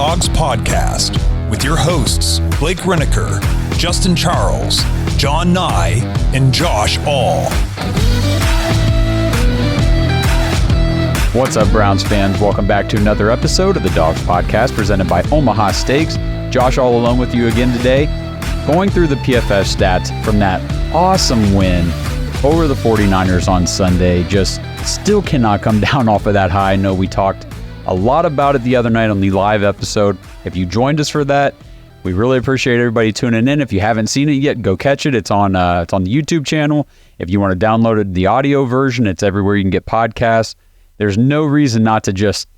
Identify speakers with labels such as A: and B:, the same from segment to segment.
A: Dawgs podcast with your hosts, Blake Reneker, Justin Charles, John Nye, and Josh All.
B: What's up, Browns fans? Welcome back to another episode of the Dawgs podcast presented by Omaha Steaks. Josh All alone with you again today, going through the PFF stats from that awesome win over the 49ers on Sunday. Just still cannot come down off of that high. I know we talked a lot about it the other night on the live episode. If you joined us for that, we really appreciate everybody tuning in. If you haven't seen it yet, go catch it. It's on the YouTube channel. If you want to download it, the audio version, it's everywhere you can get podcasts. There's no reason not to just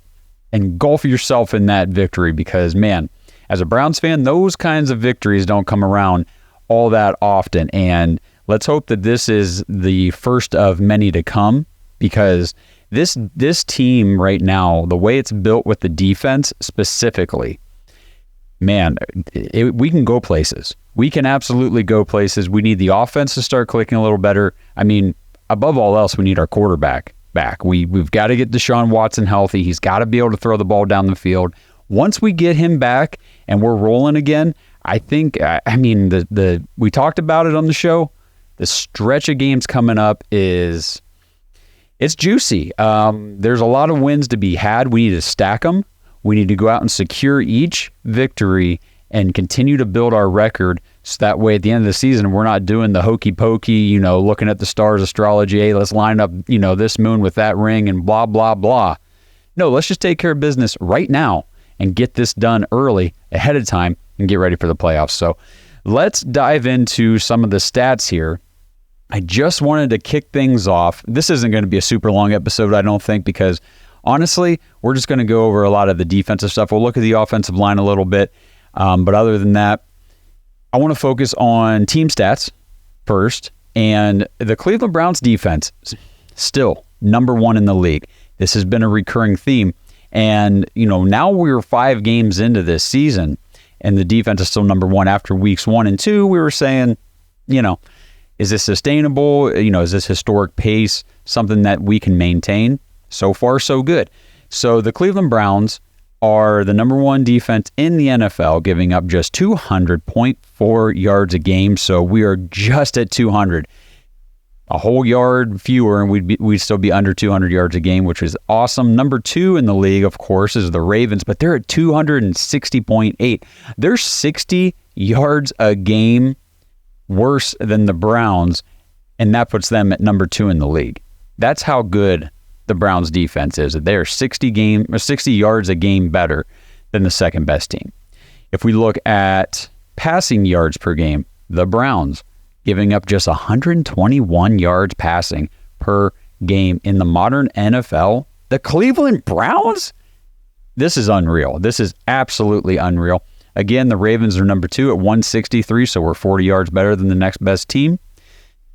B: engulf yourself in that victory because, man, as a Browns fan, those kinds of victories don't come around all that often. And let's hope that this is the first of many to come, because this team right now, the way it's built with the defense specifically, man, we can go places. We can absolutely go places. We need the offense to start clicking a little better. I mean, above all else, we need our quarterback back. We've got to get Deshaun Watson healthy. He's got to be able to throw the ball down the field. Once we get him back and we're rolling again, I think, we talked about it on the show. The stretch of games coming up it's juicy. There's a lot of wins to be had. We need to stack them. We need to go out and secure each victory and continue to build our record, so that way at the end of the season, we're not doing the hokey pokey, looking at the stars astrology. Hey, let's line up, this moon with that ring and blah, blah, blah. No, let's just take care of business right now and get this done early, ahead of time, and get ready for the playoffs. So let's dive into some of the stats here. I just wanted to kick things off. This isn't going to be a super long episode, I don't think, because honestly, we're just going to go over a lot of the defensive stuff. We'll look at the offensive line a little bit. But other than that, I want to focus on team stats first. And the Cleveland Browns defense, still number one in the league. This has been a recurring theme. And, now we're 5 games into this season, and the defense is still number one. After weeks 1 and 2, we were saying, is this sustainable? Is this historic pace something that we can maintain? So far, so good. So the Cleveland Browns are the number one defense in the NFL, giving up just 200.4 yards a game. So we are just at 200. A whole yard fewer, and we'd still be under 200 yards a game, which is awesome. Number 2 in the league, of course, is the Ravens, but they're at 260.8. They're 60 yards a game worse than the Browns, and that puts them at number 2 in the league. That's how good the Browns defense is. They're 60 yards a game better than the second best team. If we look at passing yards per game, the Browns giving up just 121 yards passing per game in the modern NFL. The Cleveland Browns? This is unreal. This is absolutely unreal. Again, the Ravens are number 2 at 163, so we're 40 yards better than the next best team.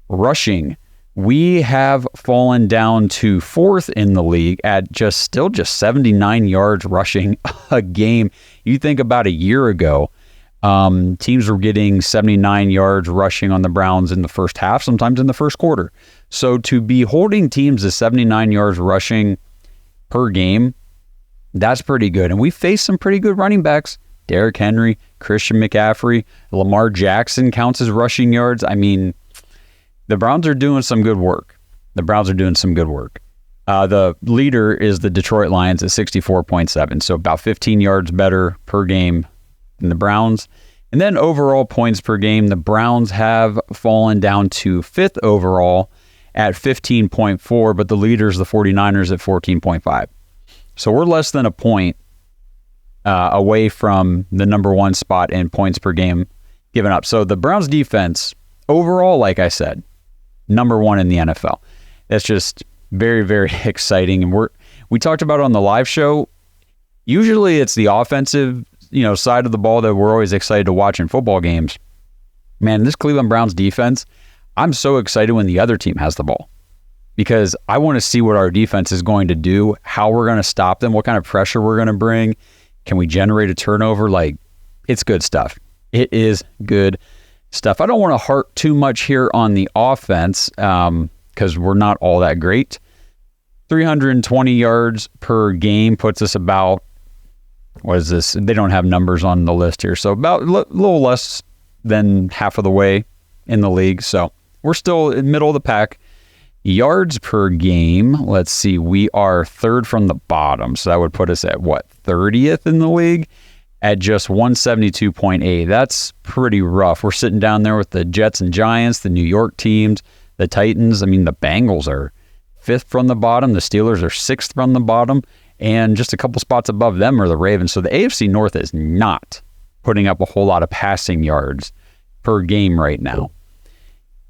B: Rushing, we have fallen down to 4th in the league at just 79 yards rushing a game. You think about a year ago, teams were getting 79 yards rushing on the Browns in the first half, sometimes in the first quarter. So to be holding teams to 79 yards rushing per game, that's pretty good. And we faced some pretty good running backs. Derrick Henry, Christian McCaffrey, Lamar Jackson counts as rushing yards. I mean, the Browns are doing some good work. The leader is the Detroit Lions at 64.7, so about 15 yards better per game than the Browns. And then overall points per game, the Browns have fallen down to 5th overall at 15.4, but the leader is the 49ers at 14.5. So we're less than a point away from the number 1 spot in points per game given up. So the Browns defense overall, like I said, number 1 in the NFL. That's just very, very exciting. And we talked about it on the live show. Usually it's the offensive, side of the ball that we're always excited to watch in football games. Man, this Cleveland Browns defense, I'm so excited when the other team has the ball, because I want to see what our defense is going to do, how we're going to stop them, what kind of pressure we're going to bring. Can we generate a turnover? It's good stuff. It is good stuff. I don't want to harp too much here on the offense because we're not all that great. 320 yards per game puts us about what is this? They don't have numbers on the list here. So about a little less than half of the way in the league. So we're still in the middle of the pack. Yards per game, let's see, we are third from the bottom. So that would put us at 30th in the league at just 172.8. That's pretty rough. We're sitting down there with the Jets and Giants, the New York teams, the Titans. I mean, the Bengals are 5th from the bottom. The Steelers are 6th from the bottom. And just a couple spots above them are the Ravens. So the AFC North is not putting up a whole lot of passing yards per game right now.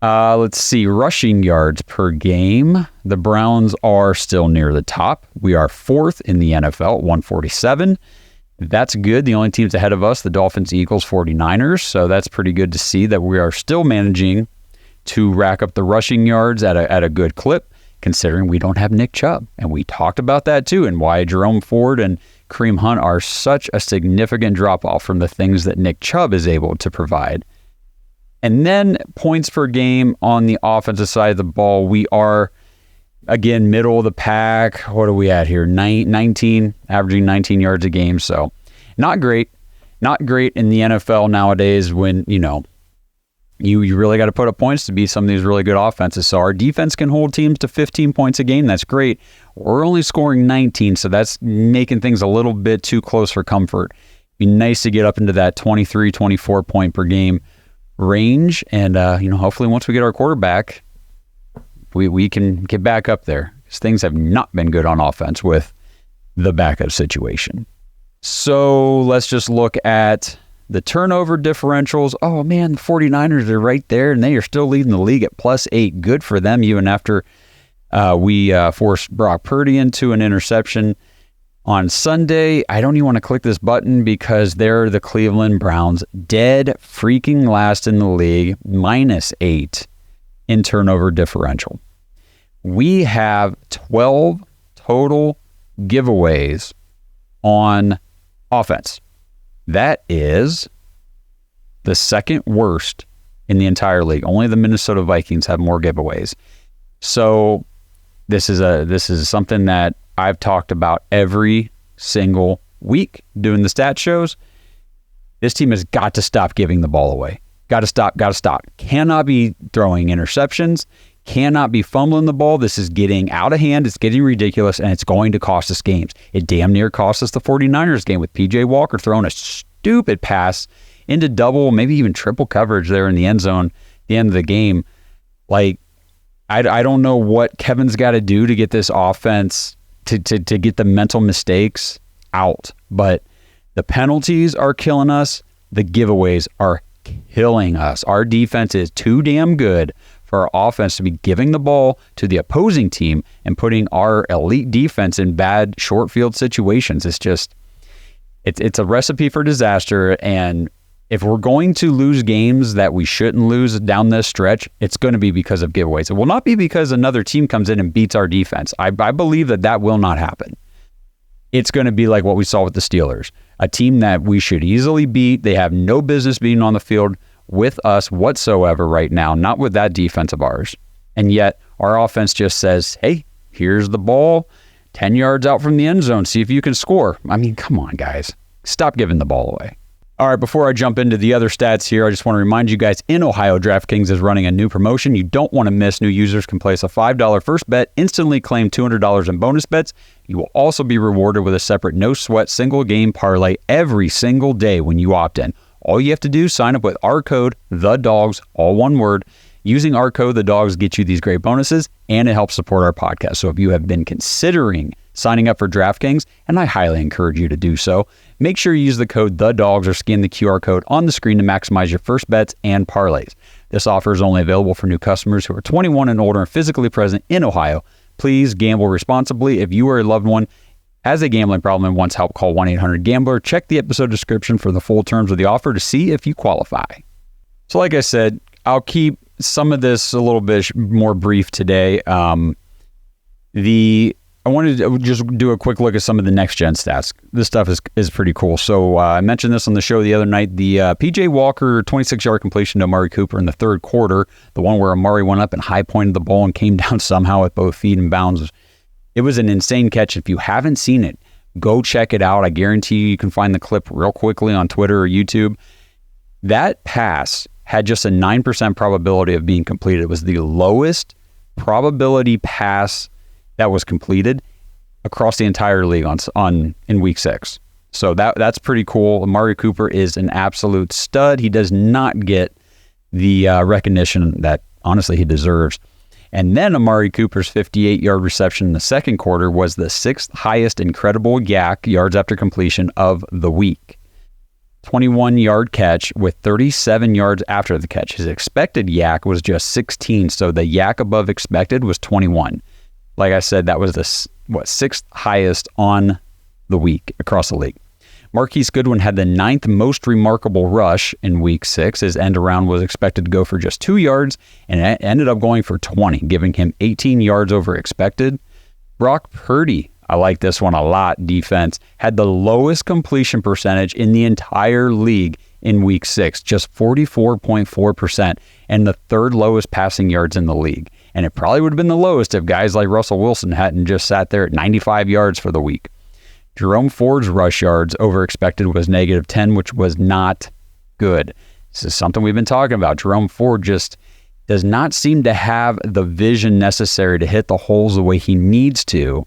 B: Let's see, rushing yards per game. The Browns are still near the top. We are 4th in the NFL at 147. That's good. The only teams ahead of us, the Dolphins, Eagles, 49ers. So that's pretty good to see that we are still managing to rack up the rushing yards at a good clip, considering we don't have Nick Chubb. And we talked about that too, and why Jerome Ford and Kareem Hunt are such a significant drop-off from the things that Nick Chubb is able to provide. And then points per game on the offensive side of the ball, we are, again, middle of the pack. What are we at here? 19, averaging 19 yards a game. So not great. Not great in the NFL nowadays when, you really got to put up points to beat some of these really good offenses. So our defense can hold teams to 15 points a game. That's great. We're only scoring 19, so that's making things a little bit too close for comfort. Be nice to get up into that 23, 24 point per game range. And, hopefully once we get our quarterback, we can get back up there. Because things have not been good on offense with the backup situation. So let's just look at the turnover differentials. Oh, man, the 49ers are right there, and they are still leading the league at +8. Good for them, even after we forced Brock Purdy into an interception on Sunday. I don't even want to click this button because they're the Cleveland Browns, dead freaking last in the league, -8 in turnover differential. We have 12 total giveaways on offense. That is the second worst in the entire league. Only the Minnesota Vikings have more giveaways. So this is something that I've talked about every single week doing the stat shows. This team has got to stop giving the ball away. Got to stop. Cannot be throwing interceptions. Cannot be fumbling the ball. This is getting out of hand. It's getting ridiculous, and it's going to cost us games. It damn near cost us the 49ers game with P.J. Walker throwing a stupid pass into double, maybe even triple coverage there in the end zone at the end of the game. Like, I don't know what Kevin's got to do to get this offense to get the mental mistakes out, but the penalties are killing us. The giveaways are killing us. Our defense is too damn good for our offense to be giving the ball to the opposing team and putting our elite defense in bad short field situations. It's just, it's a recipe for disaster. And if we're going to lose games that we shouldn't lose down this stretch, it's going to be because of giveaways. It will not be because another team comes in and beats our defense. I believe that will not happen. It's going to be like what we saw with the Steelers, a team that we should easily beat. They have no business being on the field with us whatsoever right now, not with that defense of ours. And yet our offense just says, hey, here's the ball, 10 yards out from the end zone, see if you can score. I mean, come on, guys. Stop giving the ball away. All right, before I jump into the other stats here, I just want to remind you guys, in Ohio, DraftKings is running a new promotion you don't want to miss. New users can place a $5 first bet, instantly claim $200 in bonus bets. You will also be rewarded with a separate no-sweat single-game parlay every single day when you opt in. All you have to do is sign up with our code, THEDAWGS, all one word. Using our code, THEDAWGS, gets you these great bonuses, and it helps support our podcast. So if you have been considering signing up for DraftKings, and I highly encourage you to do so, make sure you use the code THEDAWGS or scan the QR code on the screen to maximize your first bets and parlays. This offer is only available for new customers who are 21 and older and physically present in Ohio. Please gamble responsibly. If you or a loved one has a gambling problem and wants help, call 1-800-GAMBLER. Check the episode description for the full terms of the offer to see if you qualify. So like I said, I'll keep some of this a little bit more brief today. I wanted to just do a quick look at some of the next-gen stats. This stuff is pretty cool. So I mentioned this on the show the other night. The P.J. Walker 26-yard completion to Amari Cooper in the third quarter, the one where Amari went up and high-pointed the ball and came down somehow with both feet in bounds. It was an insane catch. If you haven't seen it, Go check it out. I guarantee you can find the clip real quickly on Twitter or YouTube. That pass had just a 9% probability of being completed. It was the lowest probability pass that was completed across the entire league in week 6. So that's pretty cool. Amari Cooper is an absolute stud. He does not get the recognition that honestly he deserves. And then Amari Cooper's 58-yard reception in the second quarter was the 6th highest incredible YAC, yards after completion, of the week. 21-yard catch with 37 yards after the catch. His expected YAC was just 16, so the YAC above expected was 21. Like I said, that was the 6th highest on the week across the league. Marquise Goodwin had the 9th most remarkable rush in week 6. His end around was expected to go for just 2 yards and it ended up going for 20, giving him 18 yards over expected. Brock Purdy, I like this one a lot, defense, had the lowest completion percentage in the entire league in week 6, just 44.4%, and the 3rd lowest passing yards in the league. And it probably would have been the lowest if guys like Russell Wilson hadn't just sat there at 95 yards for the week. Jerome Ford's rush yards over expected was -10, which was not good. This is something we've been talking about. Jerome Ford just does not seem to have the vision necessary to hit the holes the way he needs to.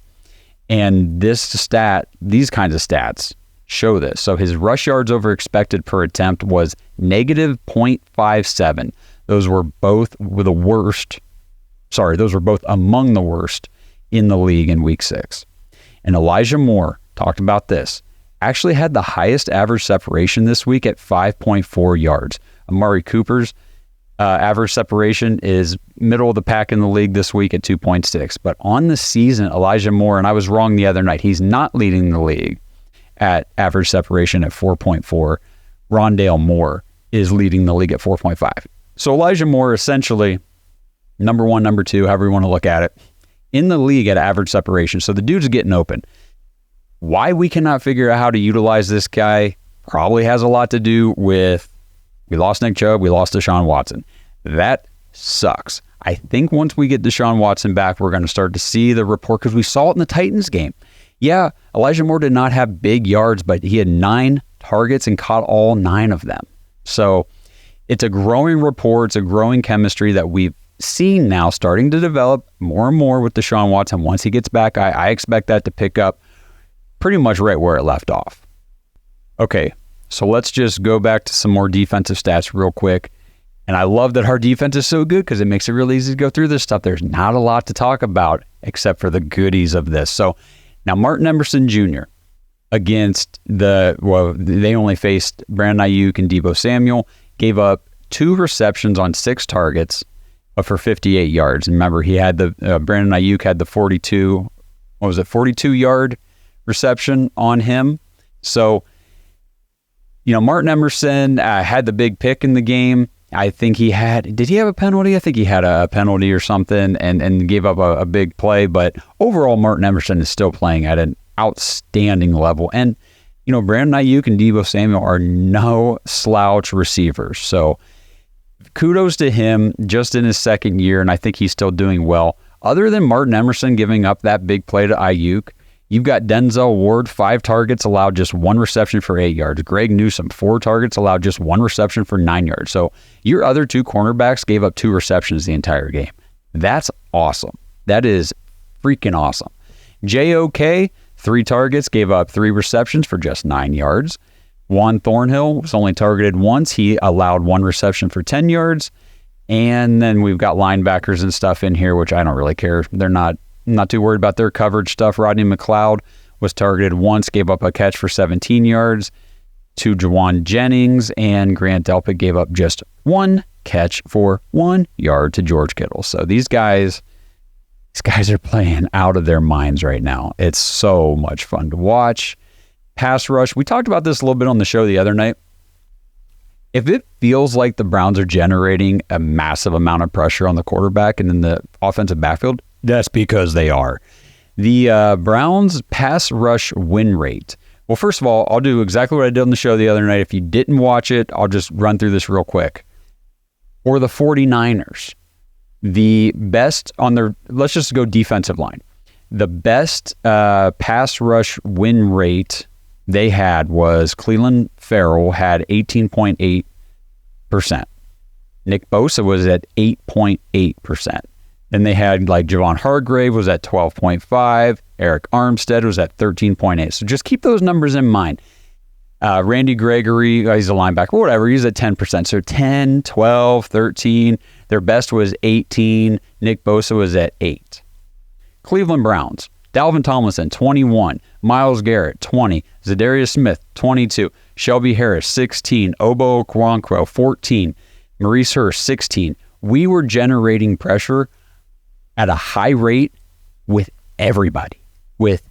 B: And these kinds of stats show this. So his rush yards over expected per attempt was -0.57. Those were both among the worst in the league in week 6. And Elijah Moore, talked about this, actually had the highest average separation this week at 5.4 yards. Amari Cooper's average separation is middle of the pack in the league this week at 2.6. But on the season, Elijah Moore, and I was wrong the other night, he's not leading the league at average separation at 4.4. Rondale Moore is leading the league at 4.5. So Elijah Moore essentially number 1, number 2, however you want to look at it, in the league at average separation. So the dude's getting open. Why we cannot figure out how to utilize this guy probably has a lot to do with we lost Nick Chubb, we lost Deshaun Watson. That sucks. I think once we get Deshaun Watson back, we're going to start to see the report because we saw it in the Titans game. Yeah, Elijah Moore did not have big yards, but he had 9 targets and caught all 9 of them. So it's a growing rapport. It's a growing chemistry that we've seen now starting to develop more and more with Deshaun Watson. Once he gets back, I expect that to pick up pretty much right where it left off. Okay, so let's just go back to some more defensive stats real quick. And I love that our defense is so good because it makes it really easy to go through this stuff. There's not a lot to talk about except for the goodies of this. So now Martin Emerson Jr. against they only faced Brandon Ayuk and Deebo Samuel, gave up 2 receptions on 6 targets for 58 yards. And remember, he had Brandon Ayuk had the 42-yard reception on him. So, Martin Emerson had the big pick in the game. I think did he have a penalty? I think he had a penalty or something and gave up a big play. But overall, Martin Emerson is still playing at an outstanding level. And, Brandon Ayuk and Deebo Samuel are no slouch receivers. So kudos to him just in his second year. And I think he's still doing well. Other than Martin Emerson giving up that big play to Ayuk, you've got Denzel Ward, 5 targets, allowed just 1 reception for 8 yards. Greg Newsome, 4 targets, allowed just 1 reception for 9 yards. So your other 2 cornerbacks gave up 2 receptions the entire game. That's awesome. That is freaking awesome. JOK, 3 targets, gave up 3 receptions for just 9 yards. Juan Thornhill was only targeted once. He allowed 1 reception for 10 yards. And then we've got linebackers and stuff in here, which I don't really care. I'm not too worried about their coverage stuff. Rodney McLeod was targeted once, gave up a catch for 17 yards to Jawan Jennings, and Grant Delpit gave up just 1 catch for 1 yard to George Kittle. So these guys are playing out of their minds right now. It's so much fun to watch. Pass rush. We talked about this a little bit on the show the other night. If it feels like the Browns are generating a massive amount of pressure on the quarterback and in the offensive backfield, that's because they are. The Browns pass rush win rate. Well, first of all, I'll do exactly what I did on the show the other night. If you didn't watch it, I'll just run through this real quick. For the 49ers, the best on their, let's just go defensive line. The best pass rush win rate they had was Cleveland Farrell had 18.8%. Nick Bosa was at 8.8%. Then they had like Javon Hargrave was at 12.5. Eric Armstead was at 13.8. So just keep those numbers in mind. Randy Gregory, he's a linebacker, whatever, he's at 10%. So 10, 12, 13. Their best was 18. Nick Bosa was at 8. Cleveland Browns, Dalvin Tomlinson, 21. Myles Garrett, 20. Zadarius Smith, 22. Shelby Harris, 16. Obo Okoronkwo, 14. Maurice Hurst, 16. We were generating pressure at a high rate with everybody. With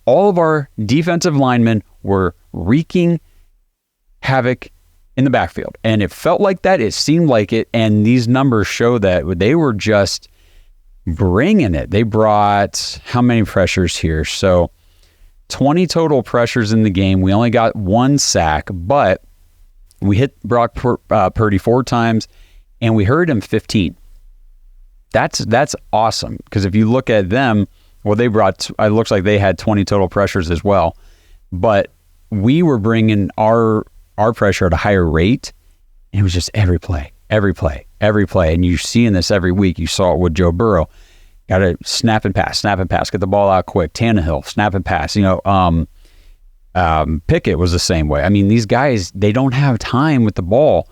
B: all of our defensive linemen were wreaking havoc in the backfield. And it felt like that. It seemed like it. And these numbers show that they were just bringing it. They brought how many pressures here? So 20 total pressures in the game. We only got 1 sack, but we hit Brock Purdy 4 times, and we hurt him 15. That's awesome, because if you look at them, well, they brought, it looks like they had 20 total pressures as well, but we were bringing our pressure at a higher rate, and it was just every play, and you're seeing this every week. You saw it with Joe Burrow. Got to snap and pass, get the ball out quick. Tannehill, snap and pass. Pickett was the same way. I mean, these guys, they don't have time with the ball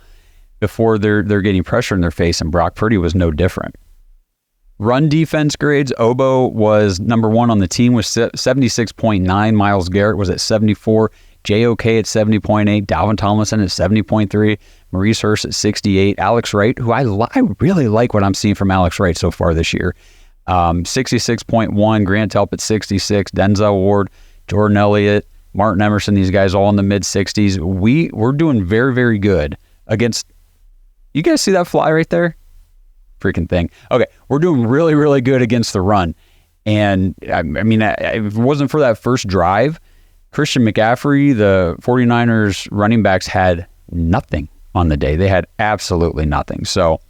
B: before they're getting pressure in their face, and Brock Purdy was no different. Run defense grades, Obo was number 1 on the team with 76.9. Myles Garrett was at 74. JOK at 70.8. Dalvin Tomlinson at 70.3. Maurice Hurst at 68. Alex Wright, who I really like what I'm seeing from Alex Wright so far this year. 66.1. Grant Delp at 66. Denzel Ward, Jordan Elliott, Martin Emerson, these guys all in the mid-60s. We're doing very, very good against... You guys see that fly right there? Freaking thing. Okay, we're doing really, really good against the run. And, I mean, if it wasn't for that first drive, Christian McCaffrey, the 49ers running backs, had nothing on the day. They had absolutely nothing. So,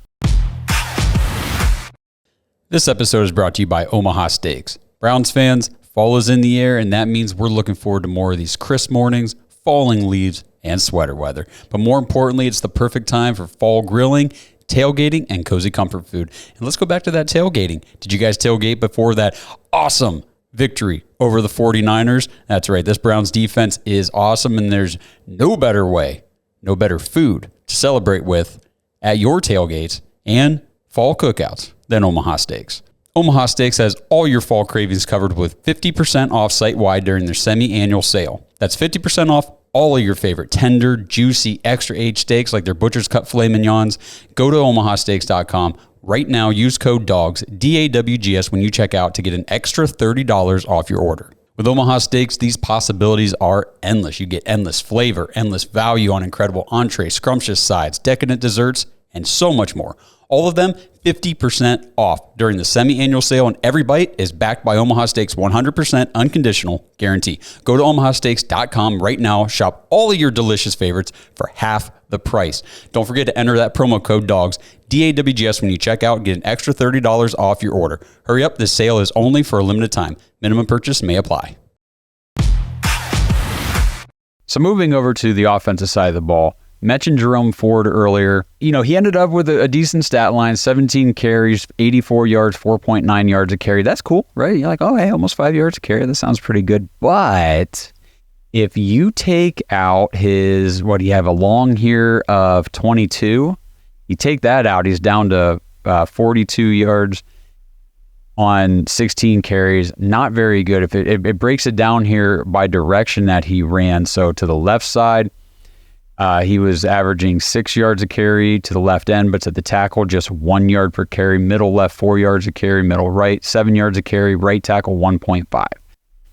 C: this episode is brought to you by Omaha Steaks. Browns fans, fall is in the air, and that means we're looking forward to more of these crisp mornings, falling leaves, and sweater weather. But more importantly, it's the perfect time for fall grilling, tailgating, and cozy comfort food. And let's go back to that tailgating. Did you guys tailgate before that awesome victory over the 49ers? That's right. This Browns defense is awesome, and there's no better way, no better food to celebrate with at your tailgates and fall cookouts than Omaha Steaks. Omaha Steaks has all your fall cravings covered with 50% off site-wide during their semi-annual sale. That's 50% off all of your favorite tender, juicy, extra-aged steaks like their Butcher's Cut filet mignons. Go to omahasteaks.com right now. Use code DAWGS, DAWGS, when you check out to get an extra $30 off your order. With Omaha Steaks, these possibilities are endless. You get endless flavor, endless value on incredible entrees, scrumptious sides, decadent desserts, and so much more. All of them 50% off during the semi-annual sale, and every bite is backed by Omaha Steaks' 100% unconditional guarantee. Go to omahasteaks.com right now. Shop all of your delicious favorites for half the price. Don't forget to enter that promo code DAWGS, DAWGS, when you check out and get an extra $30 off your order. Hurry up, this sale is only for a limited time. Minimum purchase may apply.
B: So moving over to the offensive side of the ball, mentioned Jerome Ford earlier. You know, he ended up with a decent stat line, 17 carries, 84 yards, 4.9 yards a carry. That's cool, right? You're like, oh, hey, almost 5 yards a carry. That sounds pretty good. But if you take out his, what do you have, a long here of 22, you take that out, he's down to 42 yards on 16 carries. Not very good. If it breaks it down here by direction that he ran. So to the left side, he was averaging 6 yards a carry to the left end, but to the tackle, just 1 yard per carry. Middle left, 4 yards a carry. Middle right, 7 yards a carry. Right tackle, 1.5.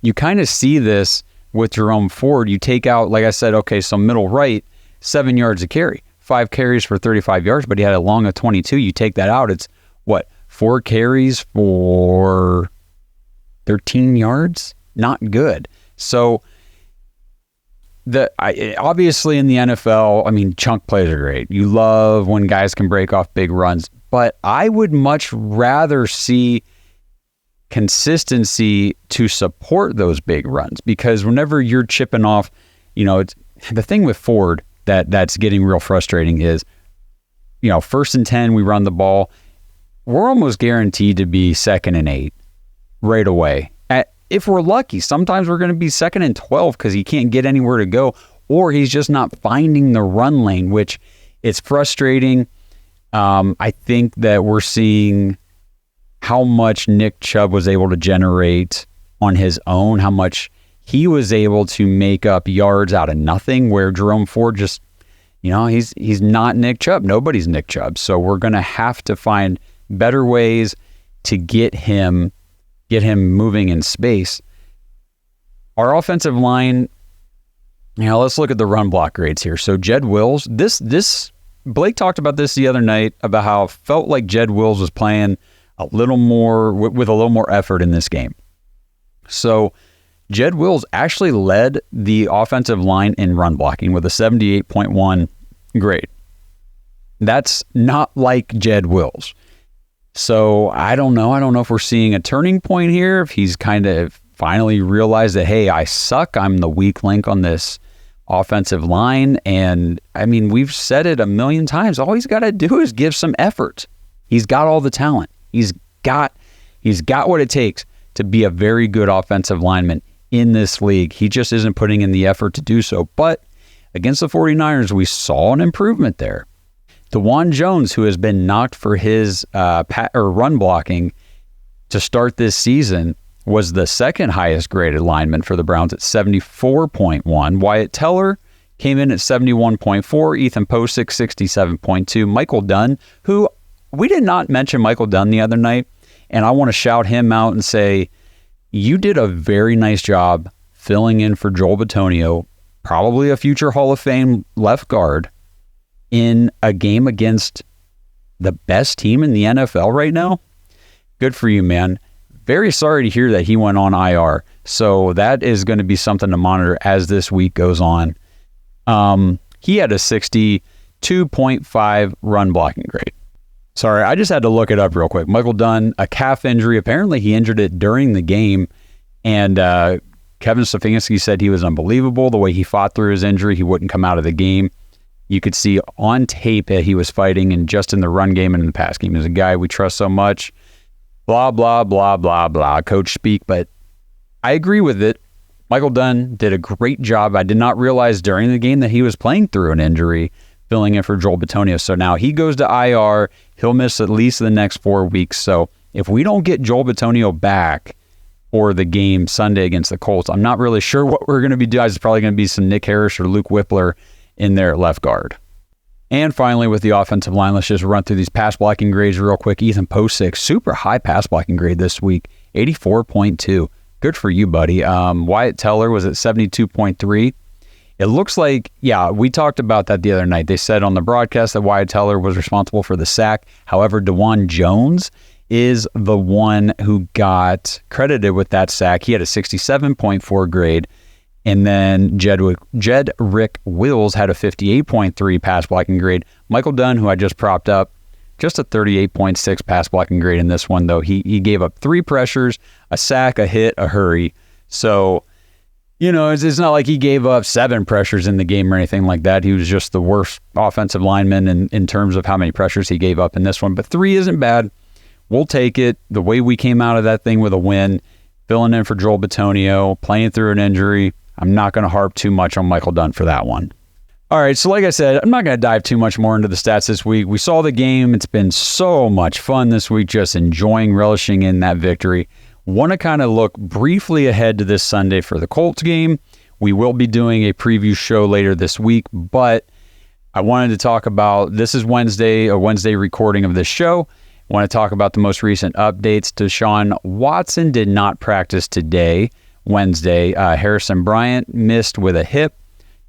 B: You kind of see this with Jerome Ford. You take out, like I said, okay, so middle right, 7 yards a carry. 5 carries for 35 yards, but he had a long of 22. You take that out, it's what, 4 carries for 13 yards? Not good. So obviously in the NFL, I mean, chunk plays are great. You love when guys can break off big runs, but I would much rather see consistency to support those big runs, because whenever you're chipping off, it's the thing with Ford that's getting real frustrating is, 1st and 10, we run the ball. We're almost guaranteed to be 2nd and 8 right away. If we're lucky, sometimes we're going to be 2nd and 12 because he can't get anywhere to go, or he's just not finding the run lane, which is frustrating. I think that we're seeing how much Nick Chubb was able to generate on his own, how much he was able to make up yards out of nothing, where Jerome Ford just, he's not Nick Chubb. Nobody's Nick Chubb. So we're going to have to find better ways to get him moving in space. Our offensive line, let's look at the run block grades here. So Jed Wills, this Blake talked about this the other night, about how it felt like Jed Wills was playing a little more with a little more effort in this game. So Jed Wills actually led the offensive line in run blocking with a 78.1 grade. That's not like Jed Wills. So I don't know. I don't know if we're seeing a turning point here, if he's kind of finally realized that, hey, I suck. I'm the weak link on this offensive line. And I mean, we've said it a million times. All he's got to do is give some effort. He's got all the talent. He's got what it takes to be a very good offensive lineman in this league. He just isn't putting in the effort to do so. But against the 49ers, we saw an improvement there. DeJuan Jones, who has been knocked for his run blocking to start this season, was the second highest graded lineman for the Browns at 74.1. Wyatt Teller came in at 71.4. Ethan Posick, 67.2. Michael Dunn, who we did not mention Michael Dunn the other night, and I want to shout him out and say, you did a very nice job filling in for Joel Bitonio, probably a future Hall of Fame left guard, in a game against the best team in the NFL right now. Good for you, man. Very sorry to hear that he went on IR. So that is going to be something to monitor as this week goes on. He had a 62.5 run blocking grade. Sorry, I just had to look it up real quick. Michael Dunn, a calf injury. Apparently he injured it during the game. And Kevin Stefanski said he was unbelievable. The way he fought through his injury, he wouldn't come out of the game. You could see on tape that he was fighting, and just in the run game and in the pass game. He's a guy we trust so much. Blah, blah, blah, blah, blah. Coach speak, but I agree with it. Michael Dunn did a great job. I did not realize during the game that he was playing through an injury, filling in for Joel Bitonio. So now he goes to IR. He'll miss at least the next 4 weeks. So if we don't get Joel Bitonio back for the game Sunday against the Colts, I'm not really sure what we're going to be doing. It's probably going to be some Nick Harris or Luke Whippler in there at left guard. And finally, with the offensive line, let's just run through these pass blocking grades real quick. Ethan Posick, super high pass blocking grade this week, 84.2. Good for you, buddy. Wyatt Teller was at 72.3. It looks like, we talked about that the other night. They said on the broadcast that Wyatt Teller was responsible for the sack. However, DeJuan Jones is the one who got credited with that sack. He had a 67.4 grade. And then Jedrick Wills had a 58.3 pass blocking grade. Michael Dunn, who I just propped up, just a 38.6 pass blocking grade in this one, though. He gave up 3 pressures, a sack, a hit, a hurry. So, it's not like he gave up 7 pressures in the game or anything like that. He was just the worst offensive lineman in terms of how many pressures he gave up in this one. But 3 isn't bad. We'll take it. The way we came out of that thing with a win, filling in for Joel Bitonio, playing through an injury, I'm not going to harp too much on Michael Dunn for that one. All right, so like I said, I'm not going to dive too much more into the stats this week. We saw the game. It's been so much fun this week, just enjoying, relishing in that victory. Want to kind of look briefly ahead to this Sunday for the Colts game. We will be doing a preview show later this week, but I wanted to talk about, this is Wednesday, a Wednesday recording of this show. I want to talk about the most recent updates. Deshaun Watson did not practice today, Wednesday. Harrison Bryant missed with a hip.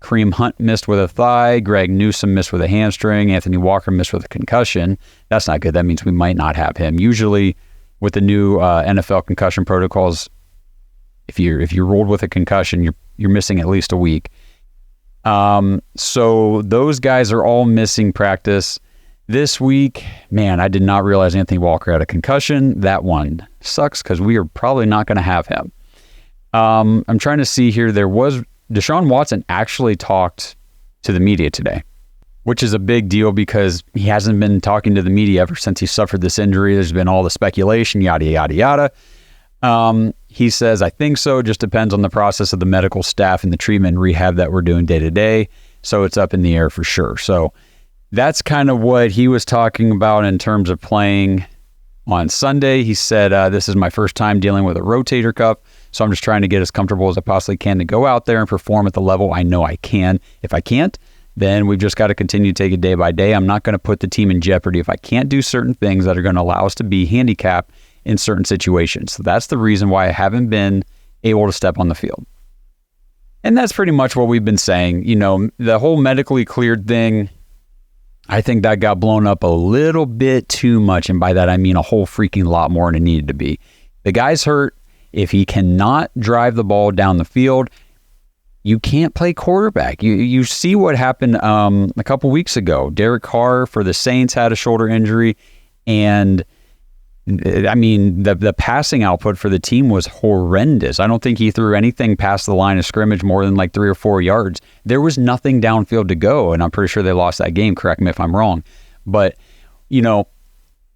B: Kareem Hunt missed with a thigh. Greg Newsome missed with a hamstring. Anthony Walker missed with a concussion. That's not good. That means we might not have him. Usually with the new NFL concussion protocols, if you're ruled with a concussion, you're missing at least a week. So those guys are all missing practice. This week, man, I did not realize Anthony Walker had a concussion. That one sucks because we are probably not going to have him. I'm trying to see here. Deshaun Watson actually talked to the media today, which is a big deal because he hasn't been talking to the media ever since he suffered this injury. There's been all the speculation, yada, yada, yada. He says, I think so. Just depends on the process of the medical staff and the treatment and rehab that we're doing day to day. So it's up in the air for sure. So that's kind of what he was talking about in terms of playing on Sunday. He said, this is my first time dealing with a rotator cuff. So I'm just trying to get as comfortable as I possibly can to go out there and perform at the level I know I can. If I can't, then we've just got to continue to take it day by day. I'm not going to put the team in jeopardy if I can't do certain things that are going to allow us to be handicapped in certain situations. So that's the reason why I haven't been able to step on the field. And that's pretty much what we've been saying. You know, the whole medically cleared thing, I think that got blown up a little bit too much. And by that, I mean a whole freaking lot more than it needed to be. The guy's hurt. If he cannot drive the ball down the field, you can't play quarterback. You see what happened a couple weeks ago. Derek Carr for the Saints had a shoulder injury, and I mean the passing output for the team was horrendous. I don't think he threw anything past the line of scrimmage more than like 3 or 4 yards. There was nothing downfield to go, and I'm pretty sure they lost that game. Correct me if I'm wrong. But, you know,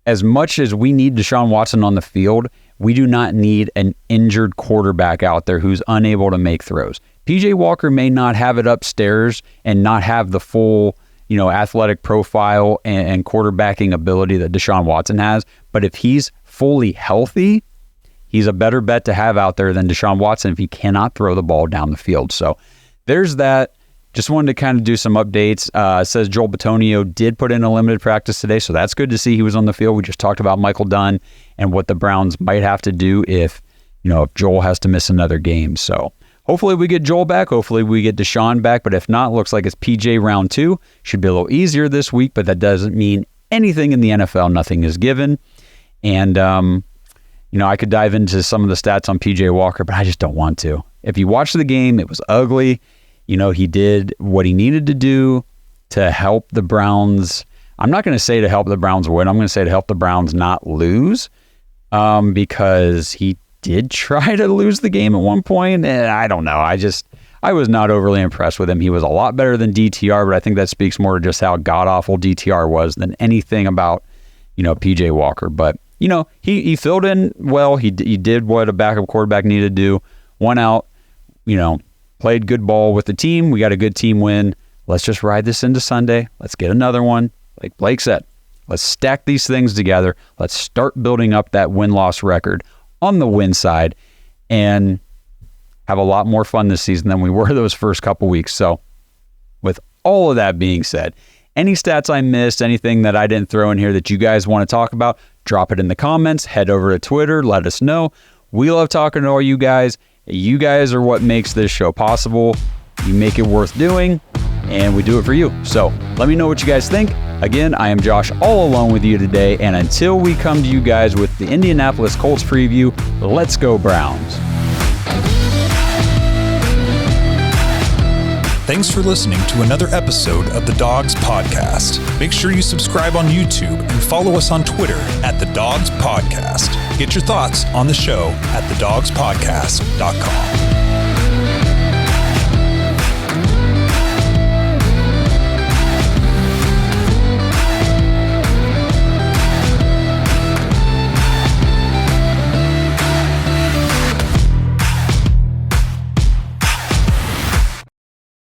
B: as much as we need Deshaun Watson on the field, we do not need an injured quarterback out there who's unable to make throws. PJ Walker may not have it upstairs and not have the full, you know, athletic profile and quarterbacking ability that Deshaun Watson has, but if he's fully healthy, he's a better bet to have out there than Deshaun Watson if he cannot throw the ball down the field. So there's that. Just wanted to kind of do some updates. It says Joel Bitonio did put in a limited practice today, so that's good to see he was on the field. We just talked about Michael Dunn and what the Browns might have to do if Joel has to miss another game. So hopefully we get Joel back. Hopefully we get Deshaun back. But if not, looks like it's PJ round 2. Should be a little easier this week, but that doesn't mean anything in the NFL. Nothing is given. And, I could dive into some of the stats on PJ Walker, but I just don't want to. If you watch the game, it was ugly. He did what he needed to do to help the Browns. I'm not going to say to help the Browns win. I'm going to say to help the Browns not lose, because he did try to lose the game at one point. And I don't know. I was not overly impressed with him. He was a lot better than DTR, but I think that speaks more to just how god-awful DTR was than anything about, PJ Walker. But, he filled in well. He did what a backup quarterback needed to do. One out, played good ball with the team. We got a good team win. Let's just ride this into Sunday. Let's get another one. Like Blake said, let's stack these things together. Let's start building up that win-loss record on the win side and have a lot more fun this season than we were those first couple weeks. So with all of that being said, any stats I missed, anything that I didn't throw in here that you guys want to talk about, drop it in the comments. Head over to Twitter. Let us know. We love talking to all you guys. You guys are what makes this show possible. You make it worth doing, and we do it for you. So let me know what you guys think. Again, I am Josh all alone with you today, and until we come to you guys with the Indianapolis Colts preview, let's go Browns.
A: Thanks for listening to another episode of the Dawgs Podcast. Make sure you subscribe on YouTube and follow us on Twitter at the Dawgs Podcast. Get your thoughts on the show at thedawgspodcast.com.